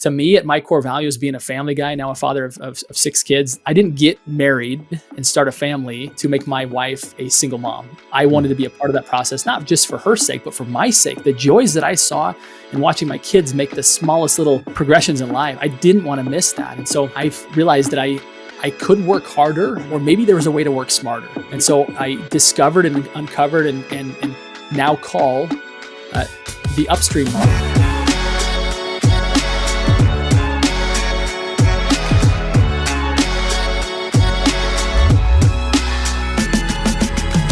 to me, at my core values, being a family guy, now a father of 6 kids, I didn't get married and start a family to make my wife a single mom. I wanted to be a part of that process, not just for her sake, but for my sake. The joys that I saw in watching my kids make the smallest little progressions in life, I didn't want to miss that. And so I realized that I could work harder, or maybe there was a way to work smarter. And so I discovered and uncovered and now call the upstream model.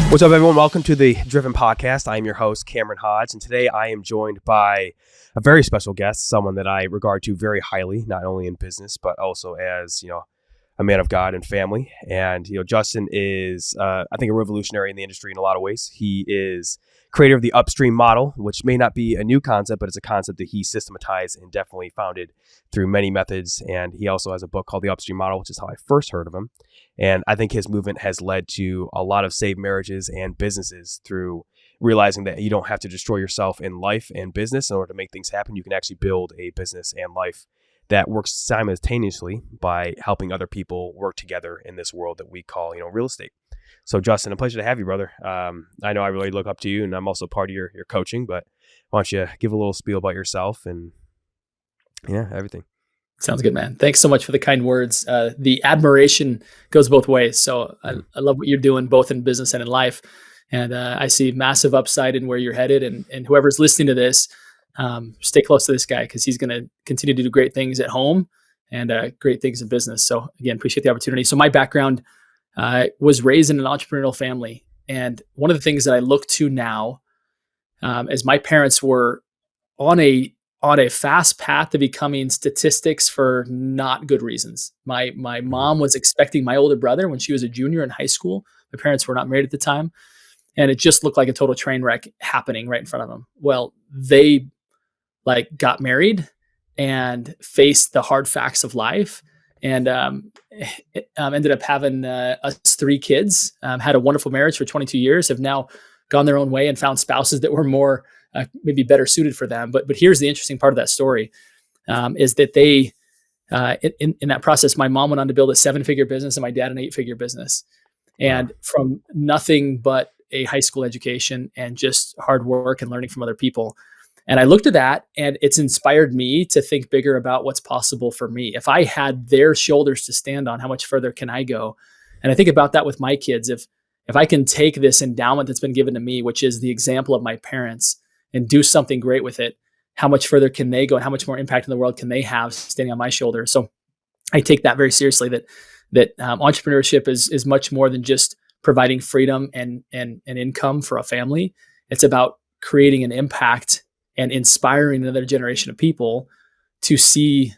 What's up, everyone? Welcome to the Driven Podcast. I am your host, Cameron Hodge, and today I am joined by a very special guest, someone that I regard to very highly, not only in business, but also as, a man of God and family. And, Justin is, I think, a revolutionary in the industry in a lot of ways. He is creator of the upstream model, which may not be a new concept, but it's a concept that he systematized and definitely founded through many methods. And he also has a book called The Upstream Model, which is how I first heard of him. And I think his movement has led to a lot of saved marriages and businesses through realizing that you don't have to destroy yourself in life and business in order to make things happen. You can actually build a business and life that works simultaneously by helping other people work together in this world that we call, real estate. So Justin, a pleasure to have you, brother. I know I really look up to you, and I'm also part of your coaching, but why don't you give a little spiel about yourself and everything. Sounds good, man. Thanks so much for the kind words. The admiration goes both ways. So I love what you're doing both in business and in life. And I see massive upside in where you're headed. And whoever's listening to this, stay close to this guy because he's going to continue to do great things at home and great things in business. So again, appreciate the opportunity. So my background was raised in an entrepreneurial family. And one of the things that I look to now as my parents were on a fast path to becoming statistics for not good reasons. My mom was expecting my older brother when she was a junior in high school. My parents were not married at the time. And it just looked like a total train wreck happening right in front of them. Well, they got married and faced the hard facts of life and ended up having us 3 kids, had a wonderful marriage for 22 years, have now gone their own way and found spouses that were more maybe better suited for them. But here's the interesting part of that story is that they, in that process, my mom went on to build a 7-figure business and my dad an 8-figure business. And from nothing but a high school education and just hard work and learning from other people. And I looked at that and it's inspired me to think bigger about what's possible for me. If I had their shoulders to stand on, how much further can I go? And I think about that with my kids. If I can take this endowment that's been given to me, which is the example of my parents, and do something great with it, how much further can they go and how much more impact in the world can they have standing on my shoulders? So I take that very seriously, that entrepreneurship is much more than just providing freedom and income for a family. It's about creating an impact and inspiring another generation of people to see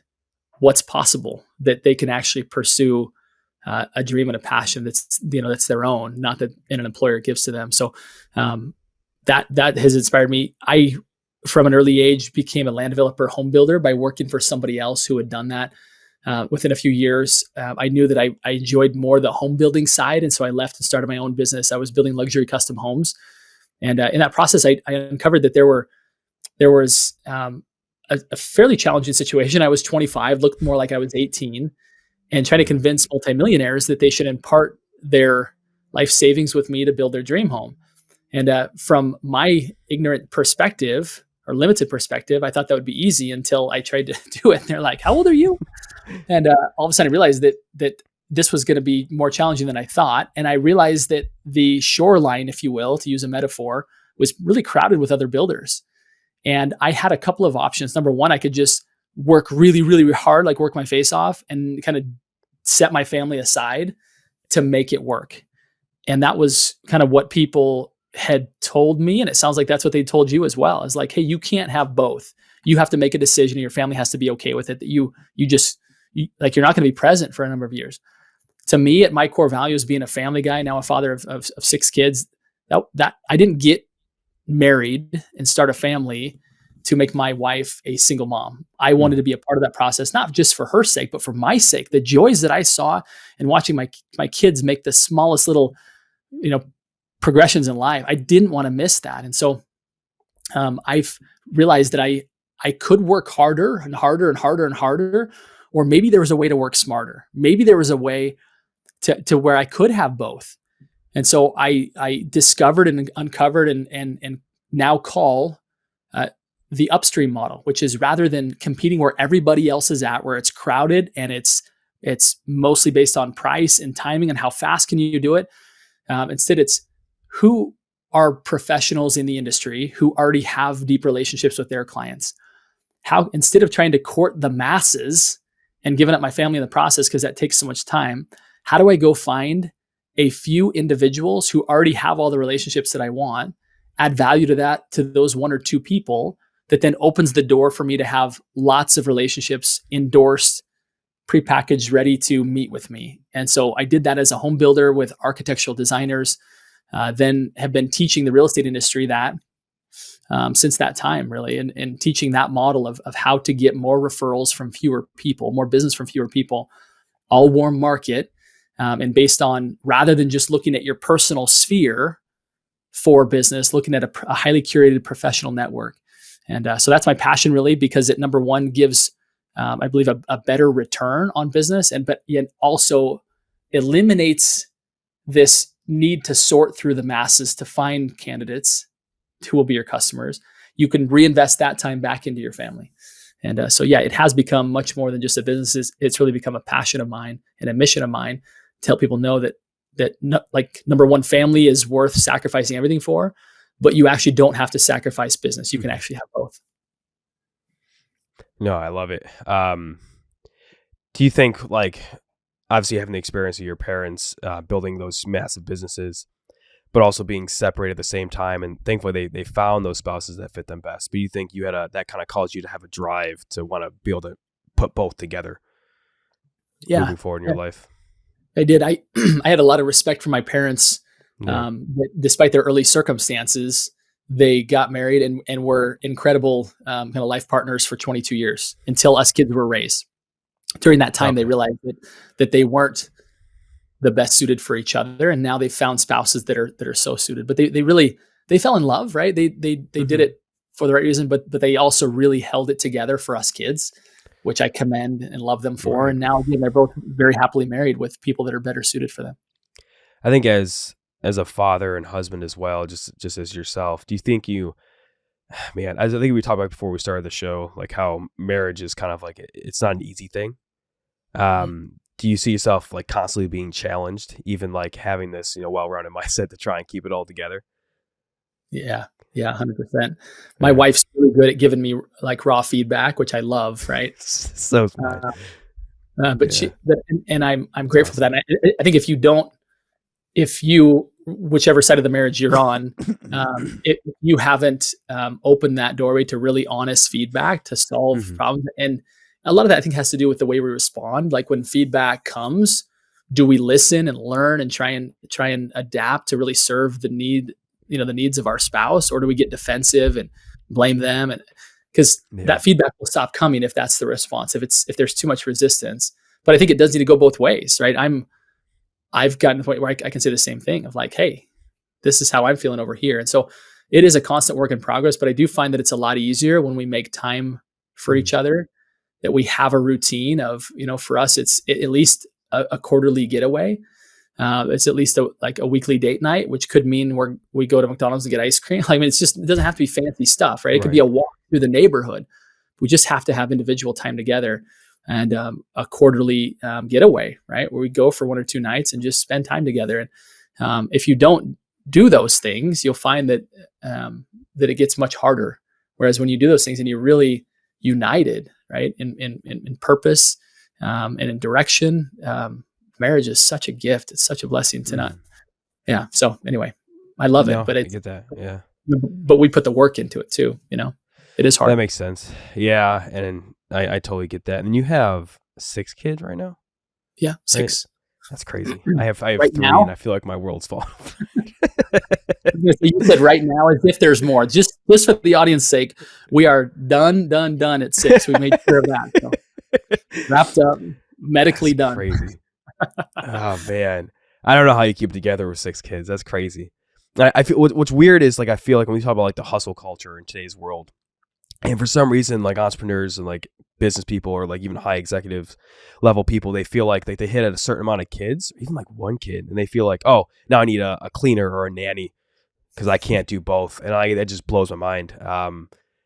what's possible, that they can actually pursue a dream and a passion that's their own, not that an employer gives to them. So that has inspired me. I, from an early age, became a land developer home builder by working for somebody else who had done that. Within a few years, I knew that I enjoyed more the home building side. And so I left and started my own business. I was building luxury custom homes. And in that process, I uncovered that there was a fairly challenging situation. I was 25, looked more like I was 18, and trying to convince multimillionaires that they should impart their life savings with me to build their dream home. And from my ignorant perspective or limited perspective, I thought that would be easy until I tried to do it. And they're like, "How old are you?" And all of a sudden I realized that this was going to be more challenging than I thought. And I realized that the shoreline, if you will, to use a metaphor, was really crowded with other builders. And I had a couple of options. Number one, I could just work really, really, really hard, like work my face off and kind of set my family aside to make it work. And that was kind of what people had told me. And it sounds like that's what they told you as well. It's like, hey, you can't have both. You have to make a decision and your family has to be okay with it. That you're not going to be present for a number of years. To me, at my core values, being a family guy, now a father of 6 kids, that I didn't get married and start a family to make my wife a single mom. I wanted to be a part of that process, not just for her sake, but for my sake. The joys that I saw in watching my kids make the smallest little, progressions in life, I didn't want to miss that. And so I've realized that I could work harder and harder and harder and harder, or maybe there was a way to work smarter. Maybe there was a way to where I could have both. And so I discovered and uncovered and now call the upstream model, which is rather than competing where everybody else is at, where it's crowded and it's mostly based on price and timing and how fast can you do it. Instead, it's who are professionals in the industry who already have deep relationships with their clients. How, instead of trying to court the masses and giving up my family in the process because that takes so much time, how do I go find a few individuals who already have all the relationships that I want, add value to those one or two people, that then opens the door for me to have lots of relationships endorsed, prepackaged, ready to meet with me. And so I did that as a home builder with architectural designers, then have been teaching the real estate industry that since that time, really, and teaching that model of how to get more referrals from fewer people, more business from fewer people, all warm market, and based on, rather than just looking at your personal sphere for business, looking at a highly curated professional network. And so that's my passion, really, because it, number one, gives, I believe, a better return on business, but yet also eliminates this need to sort through the masses to find candidates who will be your customers. You can reinvest that time back into your family. And so, yeah, it has become much more than just a business. It's really become a passion of mine and a mission of mine to help people know that like, number one, family is worth sacrificing everything for, but you actually don't have to sacrifice business. You can actually have both. No, I love it. Do you think, like, obviously having the experience of your parents building those massive businesses, but also being separated at the same time, and thankfully they found those spouses that fit them best. But you think you had that kind of caused you to have a drive to want to be able to put both together, moving forward in your life? I did. I had a lot of respect for my parents. Despite their early circumstances, they got married and were incredible kind of life partners for 22 years until us kids were raised. During that time, they realized that they weren't the best suited for each other, and now they've found spouses that are so suited. But they fell in love, right? They did it for the right reason, but they also really held it together for us kids, which I commend and love them for. Right. And now, again, they're both very happily married with people that are better suited for them. I think as a father and husband as well, just as yourself, do you think man, as I think we talked about before we started the show, like how marriage is kind of like, it's not an easy thing. Do you see yourself like constantly being challenged, even like having this, well-rounded mindset to try and keep it all together? Yeah, 100%. My wife's really good at giving me like raw feedback, which I love, right? So smart. And I'm grateful for that. And I think if you, whichever side of the marriage you're on, if you haven't opened that doorway to really honest feedback to solve problems, and a lot of that I think has to do with the way we respond. Like when feedback comes, do we listen and learn and try and adapt to really serve the needs of our spouse, or do we get defensive and blame them? And because that feedback will stop coming if that's the response, if there's too much resistance. But I think it does need to go both ways, right? I've gotten to the point where I can say the same thing of like, hey, this is how I'm feeling over here. And so it is a constant work in progress, but I do find that it's a lot easier when we make time for each other, that we have a routine of, for us, it's at least a quarterly getaway. It's at least a weekly date night, which could mean we go to McDonald's and get ice cream. I mean, it doesn't have to be fancy stuff, right? It could be a walk through the neighborhood. We just have to have individual time together, and a quarterly getaway, right? Where we go for 1 or 2 nights and just spend time together. And if you don't do those things, you'll find that it gets much harder. Whereas when you do those things and you're really united, right, in purpose and in direction, marriage is such a gift. It's such a blessing to not. Yeah. So anyway, I love it, but I get that. Yeah. But we put the work into it too. It is hard. That makes sense. Yeah. And I totally get that. And you have 6 kids right now? Yeah. 6. Right? That's crazy. I have right 3 now? And I feel like my world's falling. You said right now as if there's more. Just for the audience sake, we are done at 6. We made sure of that. So, wrapped up, medically done. Crazy. Oh man, I don't know how you keep it together with 6 kids. That's crazy. I feel what's weird is like I feel like when we talk about like the hustle culture in today's world, And for some reason, like entrepreneurs and like business people or like even high executive level people, they feel like they hit at a certain amount of kids, even like one kid, and they feel like, oh, now I need a cleaner or a nanny because I can't do both. And that just blows my mind.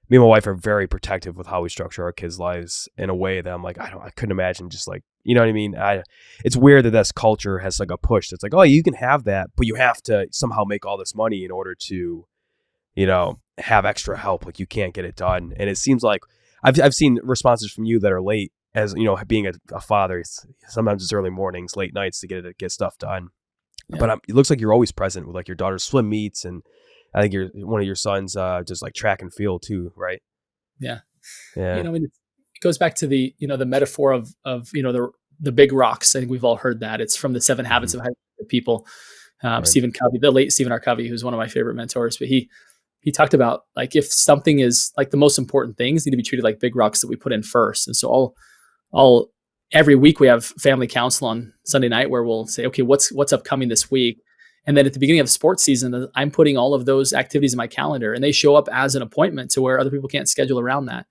Me and my wife are very protective with how we structure our kids' lives in a way that I'm like, I couldn't imagine just like, you know what I mean? It's weird that this culture has like a push that's like, oh, you can have that, but you have to somehow make all this money in order to, have extra help. Like you can't get it done. And it seems like I've seen responses from you that are late as, being a father. Sometimes it's early mornings, late nights to get stuff done. Yeah. But it looks like you're always present with like your daughter's swim meets, and I think one of your sons just like track and field too, right? Yeah. Yeah. I mean, it goes back to the metaphor of the big rocks. I think we've all heard that. It's from the 7 Habits of Highly Effective People. Right. Stephen Covey, the late Stephen R. Covey, who's one of my favorite mentors, but he talked about like if something is like the most important things need to be treated like big rocks that we put in first. And so all every week we have family council on Sunday night where we'll say, okay, what's upcoming this week? And then at the beginning of sports season, I'm putting all of those activities in my calendar, and they show up as an appointment to where other people can't schedule around that.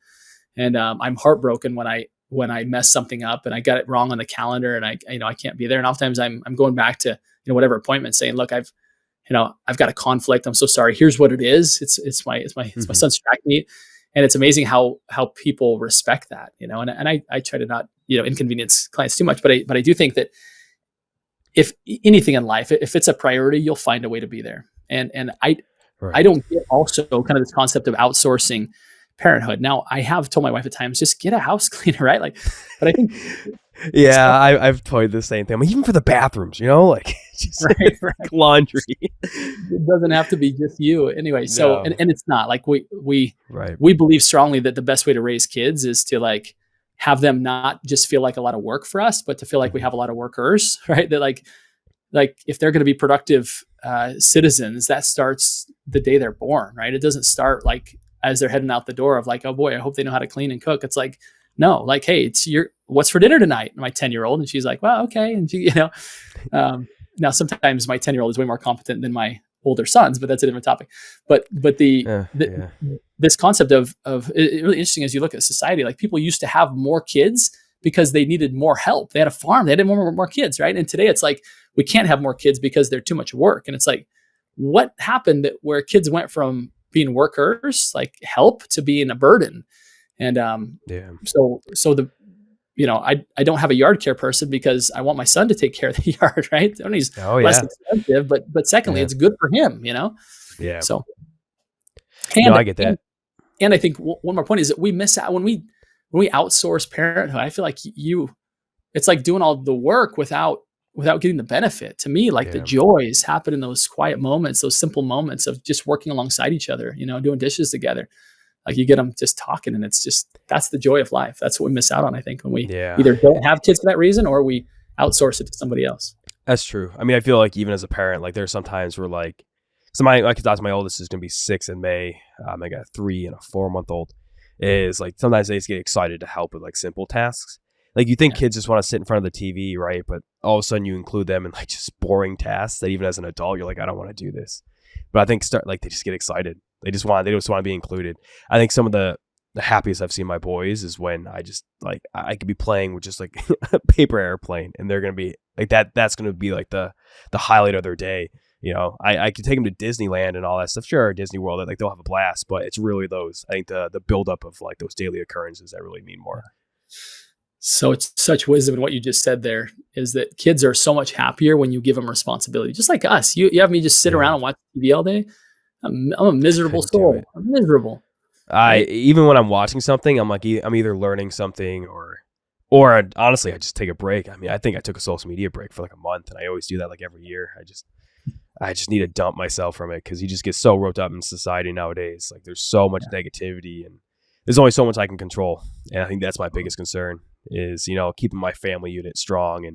And I'm heartbroken when I mess something up and I got it wrong on the calendar and I can't be there. And oftentimes I'm going back to whatever appointment saying, look, I've got a conflict. I'm so sorry. Here's what it is. It's my son's track meet. And it's amazing how people respect that, and I try to not, inconvenience clients too much, but I do think that if anything in life, if it's a priority, you'll find a way to be there. And I don't get also kind of this concept of outsourcing parenthood. Now I have told my wife at times, just get a house cleaner, right? Like, but I think yeah, I've told the same thing. I mean, even for the bathrooms, like just right. Like laundry. It doesn't have to be just you anyway. So, No. and it's not like we Right. believe strongly that the best way to raise kids is to like have them not just feel like a lot of work for us, but to feel like we have a lot of workers, right? That like if they're going to be productive citizens, that starts the day they're born, right? It doesn't start like as they're heading out the door of like, oh boy, I hope they know how to clean and cook. It's like, no, like, hey, it's what's for dinner tonight? My 10-year-old. And she's like, well, okay. And she, now sometimes my 10-year-old is way more competent than my older sons, but that's a different topic. But this concept of it really interesting as you look at society, like people used to have more kids because they needed more help. They had a farm, they had more kids, right? And today it's like, we can't have more kids because they're too much work. And it's like, what happened where kids went from being workers, like help, to being a burden? And so I don't have a yard care person because I want my son to take care of the yard, right? He's less expensive, but secondly, it's good for him, Yeah. So, I get that. And I think one more point is that we miss out when we outsource parenthood. I feel like it's like doing all the work without getting the benefit. To me, like the joys happen in those quiet moments, those simple moments of just working alongside each other, doing dishes together. Like you get them just talking, and it's just, that's the joy of life. That's what we miss out on, I think, when we either don't have kids for that reason or we outsource it to somebody else. That's true. I mean, I feel like even as a parent, like there's sometimes where like, so my oldest is going to be 6 in May. I got a 3 and a 4-month-old. Is like sometimes they just get excited to help with like simple tasks. Like you think kids just want to sit in front of the TV, right? But all of a sudden you include them in like just boring tasks that even as an adult you're like, I don't want to do this. But I think they just get excited. They just want to be included. I think some of the happiest I've seen my boys is when I just like I could be playing with just like a paper airplane, and they're gonna be like that. That's gonna be like the highlight of their day. I could take them to Disneyland and all that stuff. Sure, Disney World, like they'll have a blast, but it's really those. I think the buildup of like those daily occurrences that really mean more. So it's such wisdom in what you just said there, is that kids are so much happier when you give them responsibility. Just like us, you have me just sit around and watch TV all day. I'm a miserable soul. I'm miserable. Even when I'm watching something, I'm like, I'm either learning something or honestly, I just take a break. I mean, I think I took a social media break for like a month, and I always do that like every year. I just need to dump myself from it, because you just get so roped up in society nowadays. Like there's so much negativity, and there's only so much I can control. And I think that's my biggest concern is, keeping my family unit strong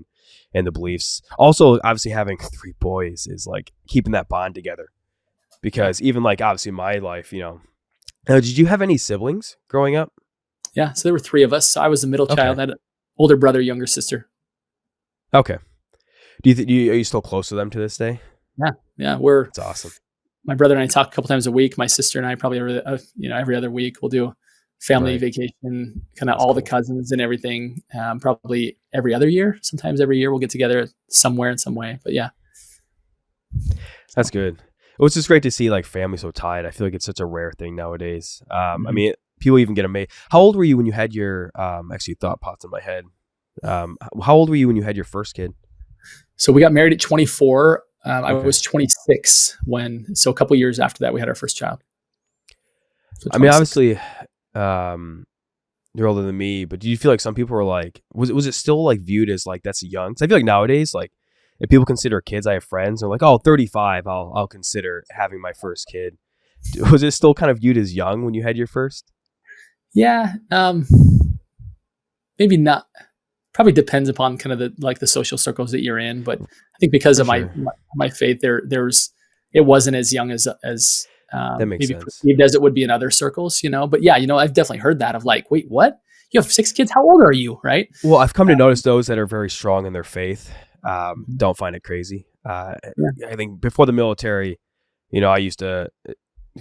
and the beliefs. Also, obviously having 3 boys is like keeping that bond together, because even like obviously my life, did you have any siblings growing up? Yeah. So there were 3 of us. So I was the middle child. I had an older brother, younger sister. Okay. Are you still close to them to this day? Yeah. It's awesome. My brother and I talk a couple times a week. My sister and I probably every other week we'll do family Right. vacation, kind of That's all the cool. cousins and everything. Probably every other year. Sometimes every year we'll get together somewhere in some way. But yeah. That's good. It was just great to see like family so tight. I feel like it's such a rare thing nowadays. I Mhm. mean, people even get amazed. How old were you when you had your, actually thought popped in my head. How old were you when you had your first kid? So we got married at 24. I Okay. was 26 so a couple years after that, we had our first child. So I mean, 26. obviously, um, you're older than me, but do you feel like some people were like, was it still like viewed as like that's young? Because I feel like nowadays, like if people consider kids, I have friends, they're like, oh, 35, I'll consider having my first kid. Was it still kind of viewed as young when you had your first? Yeah. Maybe not. Probably depends upon kind of the social circles that you're in, but I think because For of my sure. my faith, it wasn't as young That makes maybe sense. perceived as it would be in other circles, But yeah, I've definitely heard that of like, wait, what? You have 6 kids? How old are you? Right? Well, I've come to Um, notice those that are very strong in their faith mhm. don't find it crazy. Yeah. I think before the military, I used to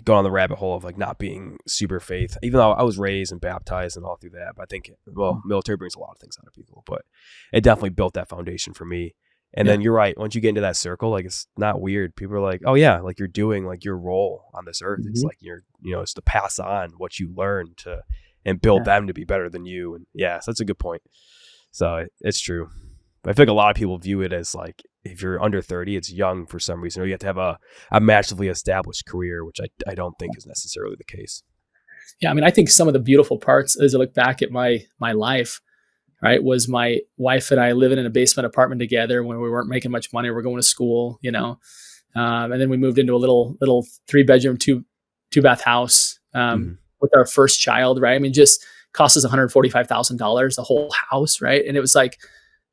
go on the rabbit hole of like not being super faith, even though I was raised and baptized and all through that. But I think, well, military brings a lot of things out of people, but it definitely built that foundation for me. And Yeah. then you're right. Once you get into that circle, like it's not weird. People are like, oh yeah, like you're doing like your role on this earth. It's Mhm. like it's to pass on what you learned and build Yeah. them to be better than you. And yeah, so that's a good point. So it's true. But I feel like a lot of people view it as like if you're under 30, it's young for some reason, or you have to have a massively established career, which I don't think is necessarily the case. Yeah. I mean, I think some of the beautiful parts as I look back at my life, right, was my wife and I living in a basement apartment together when we weren't making much money. We're going to school. And then we moved into a little 3 bedroom, two bath house Mm-hmm. with our first child. Right. I mean, just cost us $145,000 the whole house. Right. And it was like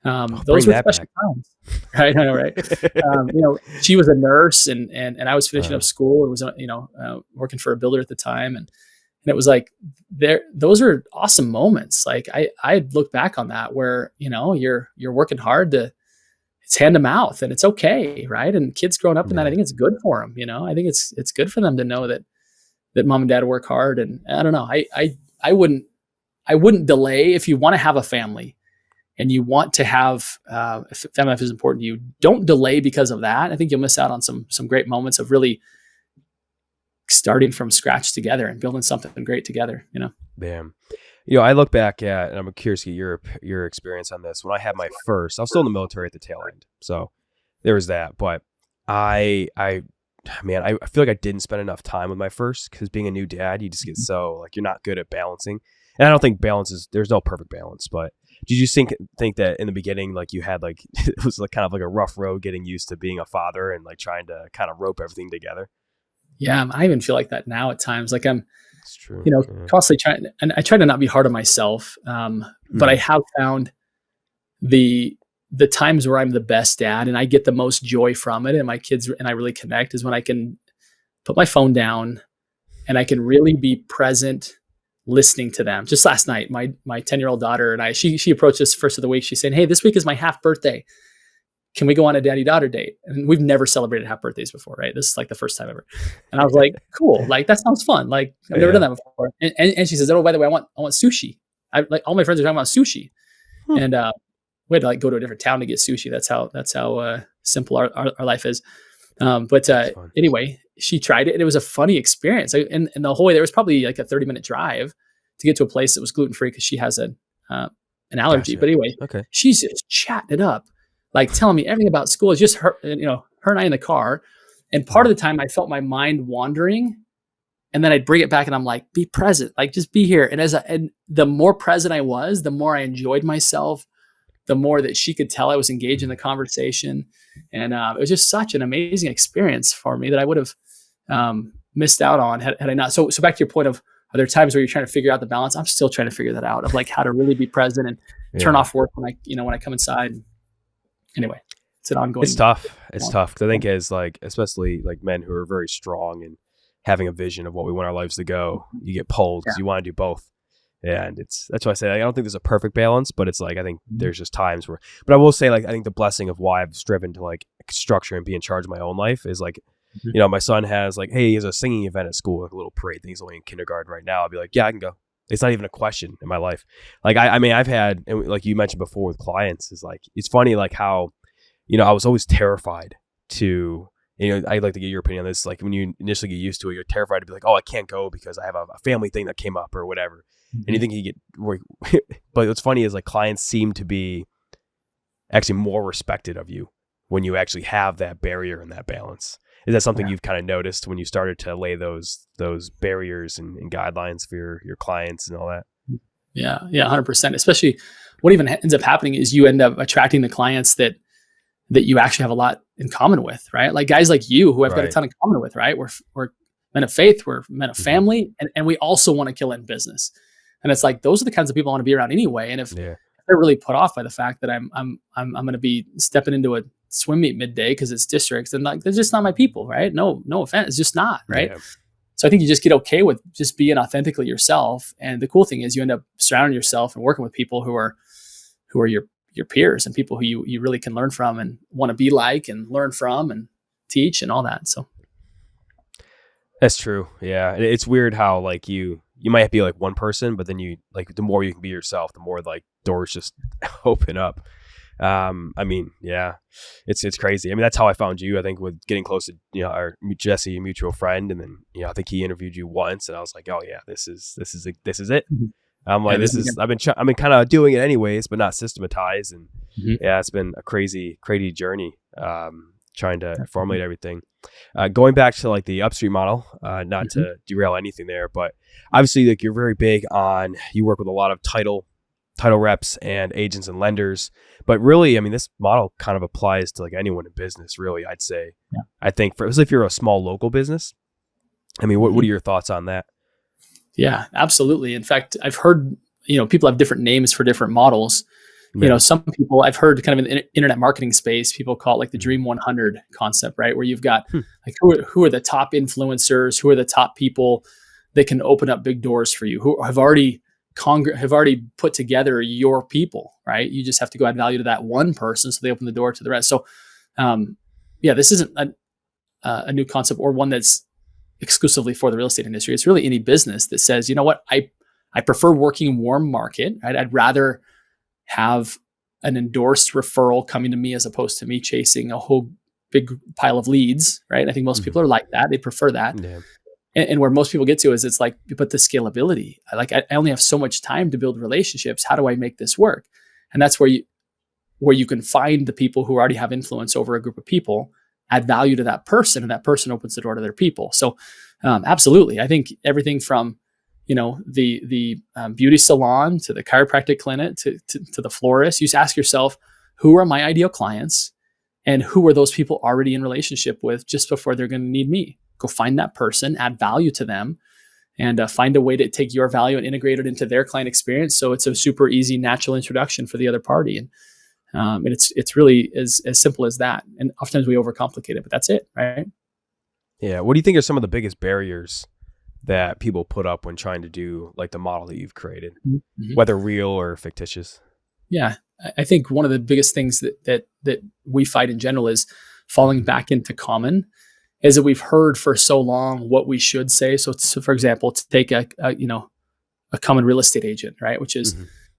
Oh, those bring were that special back. times. Right. I know. Right. She was a nurse and I was finishing up uh, school and was working for a builder at the time and it was like those are awesome moments. Like I look back on that where, you're working hard to it's hand to mouth and it's okay, right? And kids growing up in that, I yeah, think it's good for them. I think it's good for them to know that mom and dad work hard. And I don't know, I wouldn't I wouldn't delay if you want to have a family and you want to have if family life is important to you. Don't delay because of that. I think you'll miss out on some great moments of really starting from scratch together and building something great together. damn. I look back at, and I'm curious to get your experience on this. When I had my first, I was still in the military at the tail end, so there was that. But I man, I feel like I didn't spend enough time with my first because being a new dad, you just get so like you're not good at balancing. And I don't think there's no perfect balance, but did you think that in the beginning, like you had like it was like kind of like a rough road getting used to being a father and like trying to kind of rope everything together? Yeah, I even feel like that now at times. Like I'm It's true. Yeah. constantly trying, and I try to not be hard on myself. But I Mhm. have found the the times where I'm the best dad and I get the most joy from it, and my kids and I really connect is when I can put my phone down and I can really be present, listening to them. Just last night, my 10-year-old daughter and I, she approached us first of the week. She's saying, "Hey, this week is my half birthday. Can we go on a daddy daughter date?" And we've never celebrated half birthdays before, right? This is like the first time ever. And I was like, cool, like that sounds fun. Like I've never done Yeah. that before. And she says, oh, by the way, I want sushi. I like all my friends are talking about sushi. Hmm. And we had to like go to a different town to get sushi. That's how simple our life is. But That's fun. anyway, she tried it and it was a funny experience. And the whole way there was probably like a 30-minute drive to get to a place that was gluten free because she has an allergy. Gotcha. But anyway, Okay. she's just chatting it up, like telling me everything about school. It's just her and I in the car. And part of Mhm. the time I felt my mind wandering and then I'd bring it back and I'm like, be present, like just be here. And the more present I was, the more I enjoyed myself, the more that she could tell I was engaged in the Mhm. conversation. And it was just such an amazing experience for me that I would have missed out on had I not. So back to your point of, are there times where you're trying to figure out the balance? I'm still trying to figure that out of like how to really be present and turn Yeah. off work when I come inside. Anyway, it's an It's ongoing. tough. It's tough because I think as like, especially like men who are very strong and having a vision of what we want our lives to go, you get pulled Yeah. because you want to do both. And that's why I say like, I don't think there's a perfect balance, but it's like I think Mhm. there's just times where. But I will say like I think the blessing of why I've striven to like structure and be in charge of my own life is like, Mhm. my son has like, hey, he has a singing event at school, like a little parade thing. He's only in kindergarten right now. I'll be like, yeah, I can go. It's not even a question in my life. Like, I mean, I've had, and like you mentioned before with clients, is like, it's funny, like how, I was always terrified to, I'd like to get your opinion on this. Like when you initially get used to it, you're terrified to be like, oh, I can't go because I have a family thing that came up or whatever. And you think you get, but what's funny is like clients seem to be actually more respected of you when you actually have that barrier and that balance. Is that something you've kind of noticed when you started to lay those barriers and guidelines for your clients and all that? Yeah, 100%. Especially what even ends up happening is you end up attracting the clients that you actually have a lot in common with, right? Like guys like you who I've got a ton in common with, right? We're men of faith, we're men of family, and we also want to kill in business. And it's like those are the kinds of people I want to be around anyway. And if they're really put off by the fact that I'm going to be stepping into a swim meet midday because it's districts, and like they're just not my people, right? No offense, it's just not, right? Yeah. So I think you just get okay with just being authentically yourself. And the cool thing is you end up surrounding yourself and working with people who are your peers and people who you really can learn from and want to be like and learn from and teach and all that. So that's true. Yeah. It's weird how like you might be like one person, but then you like the more you can be yourself, the more like doors just open up. I mean, yeah, it's crazy. I mean, that's how I found you, I think, with getting close to, our Jesse, a mutual friend. And then, I think he interviewed you once and I was like, oh yeah, this is it. Mm-hmm. I'm like, I've been kind of doing it anyways, but not systematized. And yeah, it's been a crazy journey, trying to formulate everything. Going back to like the upstream model, not to derail anything there, but obviously like you're very big on, you work with a lot of title reps and agents and lenders, but really, I mean, this model kind of applies to like anyone in business, really, I'd say. Yeah. I think especially if you're a small local business, I mean, what are your thoughts on that? Yeah, absolutely. In fact, I've heard, people have different names for different models. Yeah. Some people I've heard kind of in the internet marketing space, people call it like the Dream 100 concept, right? Where you've got like who are the top influencers, who are the top people that can open up big doors for you, who have already put together your people, right? You just have to go add value to that one person so they open the door to the rest. So, this isn't a new concept or one that's exclusively for the real estate industry. It's really any business that says, you know what, I prefer working warm market, right? I'd rather have an endorsed referral coming to me as opposed to me chasing a whole big pile of leads, right? I think most people are like that. They prefer that. Yeah. And where most people get to is it's like, but the scalability, I only have so much time to build relationships. How do I make this work? And that's where you can find the people who already have influence over a group of people, add value to that person, and that person opens the door to their people. So absolutely. I think everything from, the beauty salon to the chiropractic clinic to the florist, you just ask yourself, who are my ideal clients and who are those people already in relationship with just before they're going to need me? Go find that person, add value to them, and find a way to take your value and integrate it into their client experience. So it's a super easy, natural introduction for the other party. And it's really as simple as that. And oftentimes we overcomplicate it, but that's it, right? Yeah. What do you think are some of the biggest barriers that people put up when trying to do like the model that you've created, whether real or fictitious? Yeah. I think one of the biggest things that we fight in general is falling back into common, is that we've heard for so long what we should say. So for example, to take a common real estate agent, right? Which is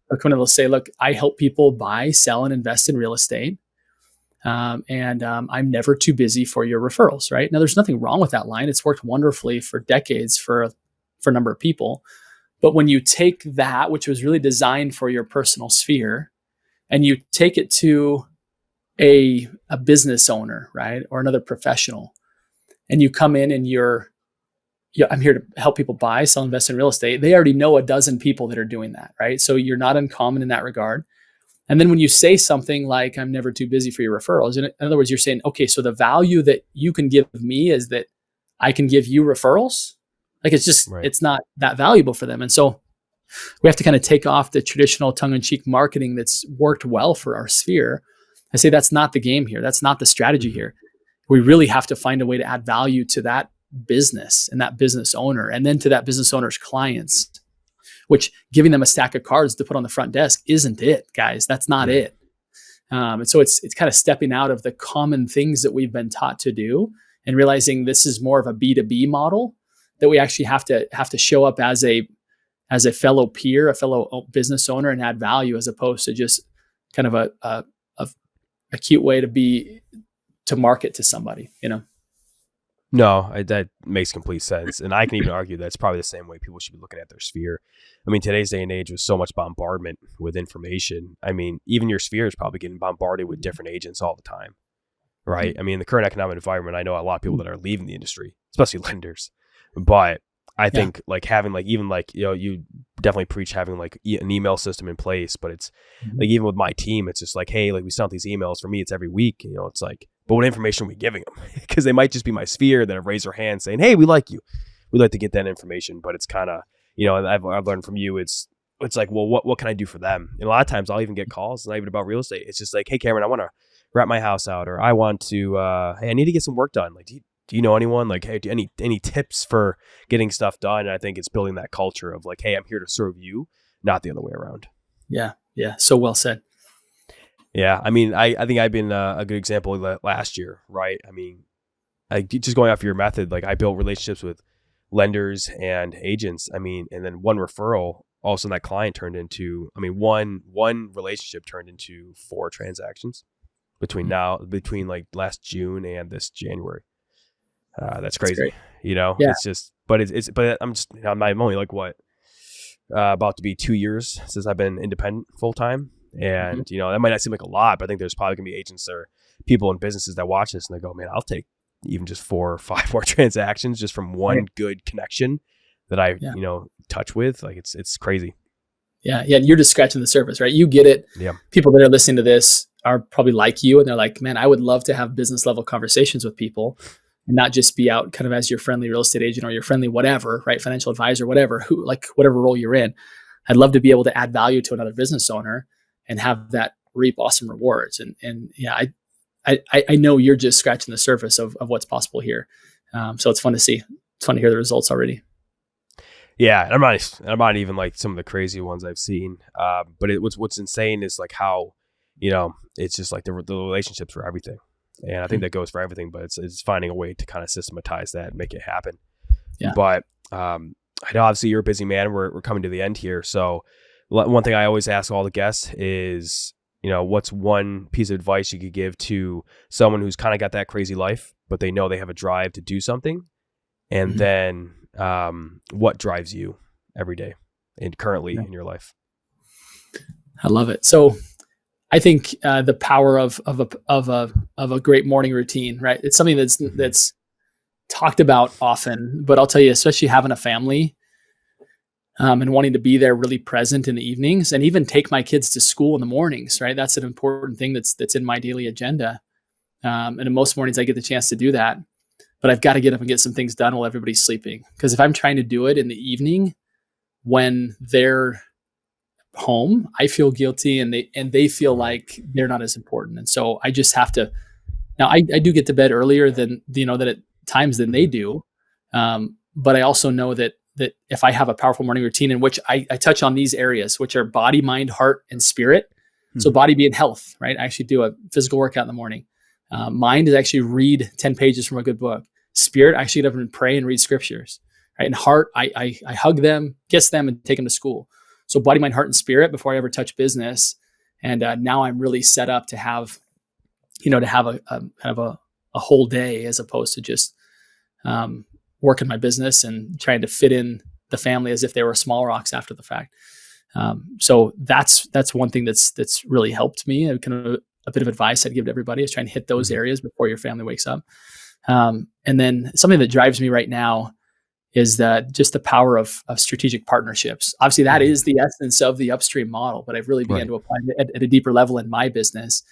when they'll say, look, I help people buy, sell, and invest in real estate. And I'm never too busy for your referrals, right? Now, there's nothing wrong with that line. It's worked wonderfully for decades for a number of people. But when you take that, which was really designed for your personal sphere, and you take it to a business owner, right? Or another professional, and you come in and I'm here to help people buy, sell, invest in real estate. They already know a dozen people that are doing that, right? So you're not uncommon in that regard. And then when you say something like, I'm never too busy for your referrals, in other words, you're saying, okay, so the value that you can give me is that I can give you referrals. Like it's just, It's not that valuable for them. And so we have to kind of take off the traditional tongue-in-cheek marketing that's worked well for our sphere. I say that's not the game here. That's not the strategy here. We really have to find a way to add value to that business and that business owner, and then to that business owner's clients, which giving them a stack of cards to put on the front desk isn't it, guys. That's not it. And so it's kind of stepping out of the common things that we've been taught to do and realizing this is more of a B2B model, that we actually have to show up as as a fellow peer, a fellow business owner, and add value as opposed to just kind of a cute way to market to somebody, you know? No, that makes complete sense. And I can even argue that's probably the same way people should be looking at their sphere. I mean, today's day and age with so much bombardment with information. I mean, even your sphere is probably getting bombarded with different agents all the time, right? I mean, the current economic environment, I know a lot of people that are leaving the industry, especially lenders. But I think like having like, even like, you definitely preach having like an email system in place, but it's like, even with my team, it's just like, hey, like we sent these emails. For me, it's every week, it's like, but what information are we giving them? Because they might just be my sphere that have raised their hand saying, hey, we like you. We'd like to get that information. But it's kind of, and I've learned from you, it's like, well, what can I do for them? And a lot of times I'll even get calls, not even about real estate. It's just like, hey, Cameron, I want to wrap my house out, or I want to, hey, I need to get some work done. Like, do you know anyone? Like, hey, any tips for getting stuff done? And I think it's building that culture of like, hey, I'm here to serve you, not the other way around. Yeah. Yeah. So well said. Yeah, I mean, I think I've been a good example of that last year, right? I mean, just going off your method, like I built relationships with lenders and agents. I mean, and then one referral, also that client turned into, I mean, one relationship turned into 4 transactions between like last June and this January. That's crazy, Yeah. It's just, but I'm only like about to be 2 years since I've been independent full time. And, that might not seem like a lot, but I think there's probably gonna be agents or people in businesses that watch this and they go, man, I'll take even just 4 or 5 more transactions just from one good connection that I, touch with. Like it's crazy. Yeah. Yeah. You're just scratching the surface, right? You get it. Yeah. People that are listening to this are probably like you and they're like, man, I would love to have business level conversations with people and not just be out kind of as your friendly real estate agent or your friendly whatever, right? Financial advisor, whatever, whatever role you're in. I'd love to be able to add value to another business owner and have that reap awesome rewards. And yeah, I know you're just scratching the surface of what's possible here. So it's fun to see. It's fun to hear the results already. Yeah, and I'm not even like some of the crazy ones I've seen. But what's insane is like how, it's just like the relationships for everything. And I think that goes for everything, but it's finding a way to kind of systematize that and make it happen. Yeah. But I know obviously you're a busy man. We're coming to the end here. So one thing I always ask all the guests is, what's one piece of advice you could give to someone who's kind of got that crazy life, but they know they have a drive to do something? And then what drives you every day and currently in your life? I love it. So I think the power of a great morning routine, right? It's something that's talked about often, but I'll tell you, especially having a family, and wanting to be there really present in the evenings and even take my kids to school in the mornings, right? That's an important thing that's in my daily agenda. And in most mornings I get the chance to do that, but I've got to get up and get some things done while everybody's sleeping. Because if I'm trying to do it in the evening when they're home, I feel guilty and they feel like they're not as important. And so I just have to, now I do get to bed earlier than, that at times than they do. But I also know that if I have a powerful morning routine in which I touch on these areas, which are body, mind, heart, and spirit. So body being health, right? I actually do a physical workout in the morning. Mind is actually read 10 pages from a good book. Spirit, I actually get up and pray and read scriptures, right? And heart, I hug them, kiss them, and take them to school. So body, mind, heart, and spirit before I ever touch business. And now I'm really set up to have, to have a kind of a whole day as opposed to just working my business and trying to fit in the family as if they were small rocks after the fact. So that's one thing that's really helped me. Kind of a bit of advice I'd give to everybody is try and hit those areas before your family wakes up. And then something that drives me right now is that just the power of strategic partnerships. Obviously, that is the essence of the upstream model, but I've really began to apply it at a deeper level in my business.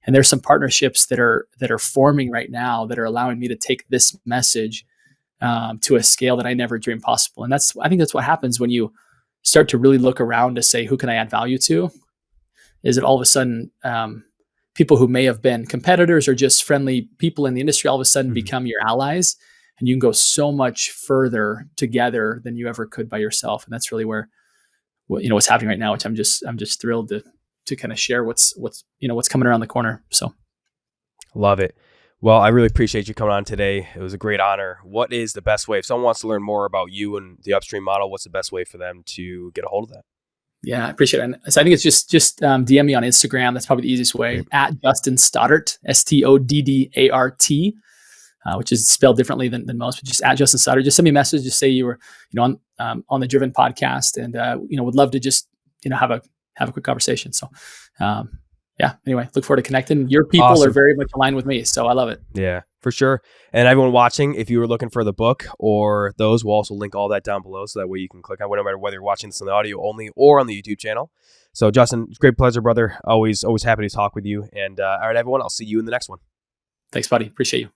And there's some partnerships that are forming right now that are allowing me to take this message to a scale that I never dreamed possible. And I think that's what happens when you start to really look around to say, who can I add value to? Is it all of a sudden people who may have been competitors or just friendly people in the industry all of a sudden become your allies, and you can go so much further together than you ever could by yourself. And that's really what's happening right now, which I'm just thrilled to kind of share what's coming around the corner. So love it. Well, I really appreciate you coming on today. It was a great honor. What is the best way, if someone wants to learn more about you and the upstream model, what's the best way for them to get a hold of that? Yeah, I appreciate it. And so I think it's just DM me on Instagram. That's probably the easiest way. Great. At Justin Stoddart, Stoddart, which is spelled differently than most. But just at Justin Stoddart. Just send me a message. Just say you were on the Driven podcast, and would love to just have a quick conversation. So yeah. Anyway, look forward to connecting. Your people Awesome. are very much aligned with me, so I love it. Yeah, for sure. And everyone watching, if you were looking for the book or those, we'll also link all that down below, so that way you can click on it, no matter whether you're watching this on the audio only or on the YouTube channel. So Justin, it's a great pleasure, brother. Always happy to talk with you. And all right, everyone, I'll see you in the next one. Thanks, buddy. Appreciate you.